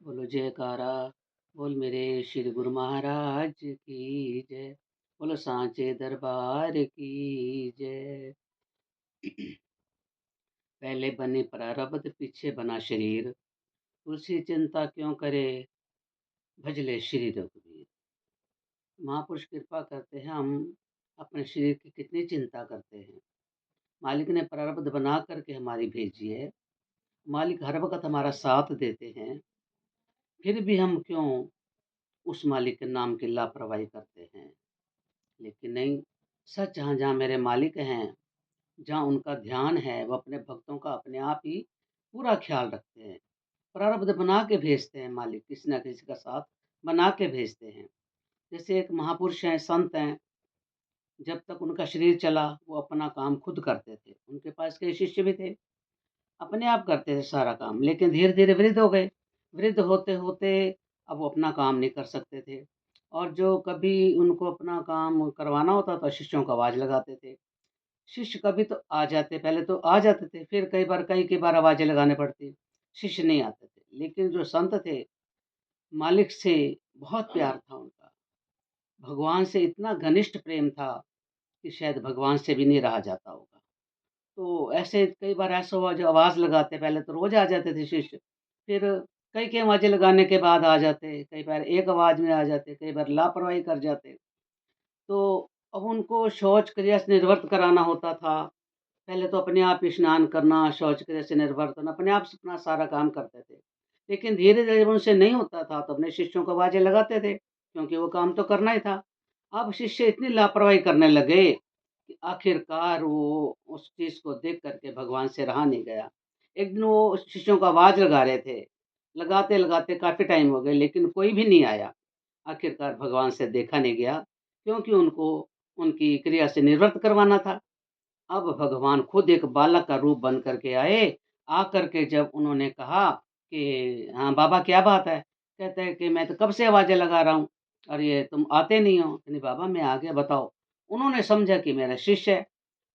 बोलो जयकारा, बोल मेरे श्री गुरु महाराज की जय। बोलो सांचे दरबार की जय। पहले बने प्रारब्ध, पीछे बना शरीर, तुलसी चिंता क्यों करे, भजले श्री रघुवीर। महापुरुष कृपा करते हैं, हम अपने शरीर की कितनी चिंता करते हैं। मालिक ने प्रारब्ध बना करके हमारी भेजी है। मालिक हर वक्त हमारा साथ देते हैं, फिर भी हम क्यों उस मालिक के नाम की लापरवाही करते हैं। लेकिन नहीं, सच जहाँ जहाँ मेरे मालिक हैं, जहाँ उनका ध्यान है, वो अपने भक्तों का अपने आप ही पूरा ख्याल रखते हैं। प्रारब्ध बना के भेजते हैं मालिक, किसी न किसी का साथ बना के भेजते हैं। जैसे एक महापुरुष हैं, संत हैं, जब तक उनका शरीर चला वो अपना काम खुद करते थे। उनके पास कई शिष्य भी थे, अपने आप करते थे सारा काम। लेकिन धीरे धीरे वृद्ध हो गए। वृद्ध होते होते अब वो अपना काम नहीं कर सकते थे, और जो कभी उनको अपना काम करवाना होता था, शिष्यों को आवाज़ लगाते थे। शिष्य कभी तो आ जाते, पहले तो आ जाते थे, फिर कई बार आवाज़ें लगानी पड़ती, शिष्य नहीं आते थे। लेकिन जो संत थे, मालिक से बहुत प्यार था उनका, भगवान से इतना घनिष्ठ प्रेम था कि शायद भगवान से भी नहीं रहा जाता होगा। तो ऐसे कई बार ऐसा हुआ, जो आवाज़ लगाते, पहले तो रोज़ आ जाते थे शिष्य, फिर कई आवाज़ें लगाने के बाद आ जाते, कई बार एक आवाज़ में आ जाते, कई बार लापरवाही कर जाते। तो अब उनको शौच क्रिया से निवृत्त कराना होता था। पहले तो अपने आप ही स्नान करना, शौच क्रिया से निर्वर्त होना, अपने आप से अपना सारा काम करते थे। लेकिन धीरे-धीरे जब उनसे नहीं होता था, तो अपने शिष्यों को आवाज़ें लगाते थे, क्योंकि वो काम तो करना ही था। अब शिष्य इतनी लापरवाही करने लगे कि आखिरकार वो उस चीज़ को देख कर के भगवान से रहा नहीं गया। एक दिन वो शिष्यों को आवाज़ लगा रहे थे, लगाते-लगाते काफ़ी टाइम हो गए, लेकिन कोई भी नहीं आया। आखिरकार भगवान से देखा नहीं गया, क्योंकि उनको उनकी क्रिया से निवृत्त करवाना था। अब भगवान खुद एक बालक का रूप बन करके आए। आकर के जब उन्होंने कहा कि हाँ, बाबा क्या बात है? कहते हैं कि मैं तो कब से आवाज़ें लगा रहा हूँ और ये तुम आते नहीं हो। नहीं बाबा, मैं आ गया, बताओ। उन्होंने समझा कि मेरा शिष्य है।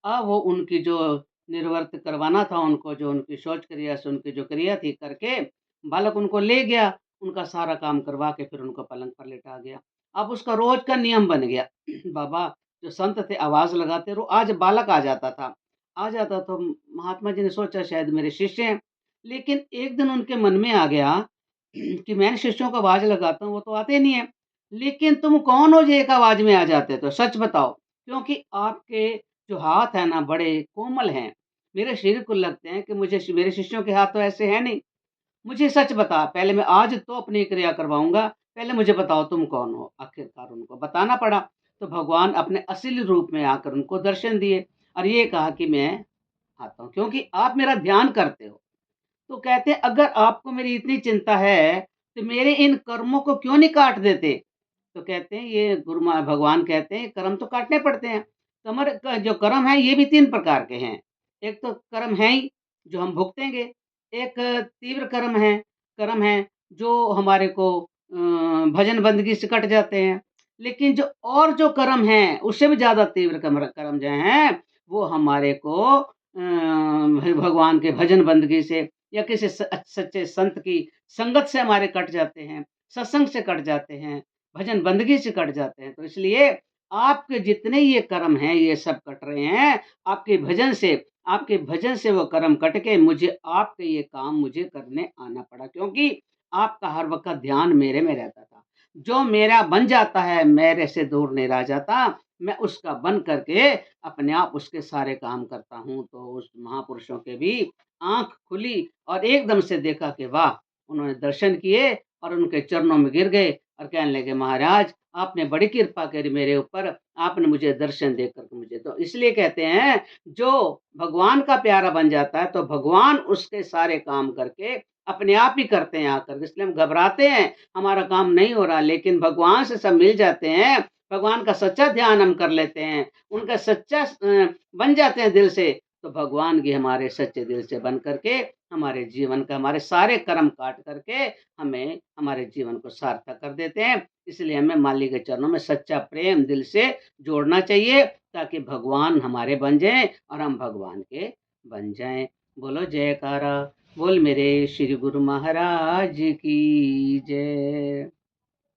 अब वो उनकी जो निर्वर्त करवाना था उनको, जो उनकी शौच क्रिया से उनकी जो क्रिया थी करके, बालक उनको ले गया, उनका सारा काम करवा के फिर उनको पलंग पर लिटा गया। अब उसका रोज़ का नियम बन गया। बाबा जो संत थे आवाज़ लगाते, आज बालक आ जाता था। आ जाता तो महात्मा जी ने सोचा शायद मेरे शिष्य हैं। लेकिन एक दिन उनके मन में आ गया कि मैं शिष्यों को आवाज़ लगाता हूँ, वो तो आते नहीं हैं। लेकिन तुम कौन हो जो एक आवाज़ में आ जाते हो? तो सच बताओ, क्योंकि आपके जो हाथ हैं ना बड़े कोमल हैं। मेरे शरीर को लगते हैं कि मेरे शिष्यों के हाथ तो ऐसे हैं नहीं। मुझे सच बता, पहले मैं आज तो अपनी क्रिया करवाऊँगा, पहले मुझे बताओ तुम कौन हो? आखिरकार उनको बताना पड़ा, तो भगवान अपने असली रूप में आकर उनको दर्शन दिए और ये कहा कि मैं आता हूँ, क्योंकि आप मेरा ध्यान करते हो। तो कहते हैं अगर आपको मेरी इतनी चिंता है, तो मेरे इन कर्मों को क्यों नहीं काट देते? तो कहते हैं ये भगवान कहते हैं कर्म तो काटने पड़ते हैं। तो हमारे जो कर्म है ये भी 3 प्रकार के हैं। एक तो कर्म है ही, जो हम भुगतेंगे। एक तीव्र कर्म है जो हमारे को भजन बंदगी से कट जाते हैं। लेकिन जो कर्म हैं, उससे भी ज़्यादा तीव्र कर्म जो हैं, वो हमारे को भगवान के भजन बंदगी से या किसी सच्चे संत की संगत से हमारे कट जाते हैं, सत्संग से कट जाते हैं, भजन बंदगी से कट जाते हैं। तो इसलिए आपके जितने ये कर्म हैं, ये सब कट रहे हैं आपके भजन से वो कर्म कट के मुझे आपके ये काम मुझे करने आना पड़ा, क्योंकि आपका हर वक़्त ध्यान मेरे में रहता था। जो मेरा बन जाता है, मेरे से दूर नहीं रह जाता, मैं उसका बन करके अपने आप उसके सारे काम करता हूँ। तो उस महापुरुषों के भी आँख खुली और एकदम से देखा कि वाह! उन्होंने दर्शन किए और उनके चरणों में गिर गए और कहने लगे, महाराज आपने बड़ी कृपा करी मेरे ऊपर, आपने मुझे दर्शन दे कर के मुझे, तो इसलिए कहते हैं जो भगवान का प्यारा बन जाता है, तो भगवान उसके सारे काम करके अपने आप ही करते हैं आकर के। इसलिए हम घबराते हैं, हमारा काम नहीं हो रहा, लेकिन भगवान से सब मिल जाते हैं, भगवान का सच्चा ध्यान हम कर लेते हैं, उनका सच्चा बन जाते हैं दिल से, तो भगवान भी हमारे सच्चे दिल से बन करके हमारे जीवन का हमारे सारे कर्म काट करके हमें हमारे जीवन को सार्थक कर देते हैं। इसलिए हमें मालिक के चरणों में सच्चा प्रेम दिल से जोड़ना चाहिए, ताकि भगवान हमारे बन जाएँ और हम भगवान के बन जाएँ। बोलो जयकारा, बोल मेरे श्री गुरु महाराज की जय।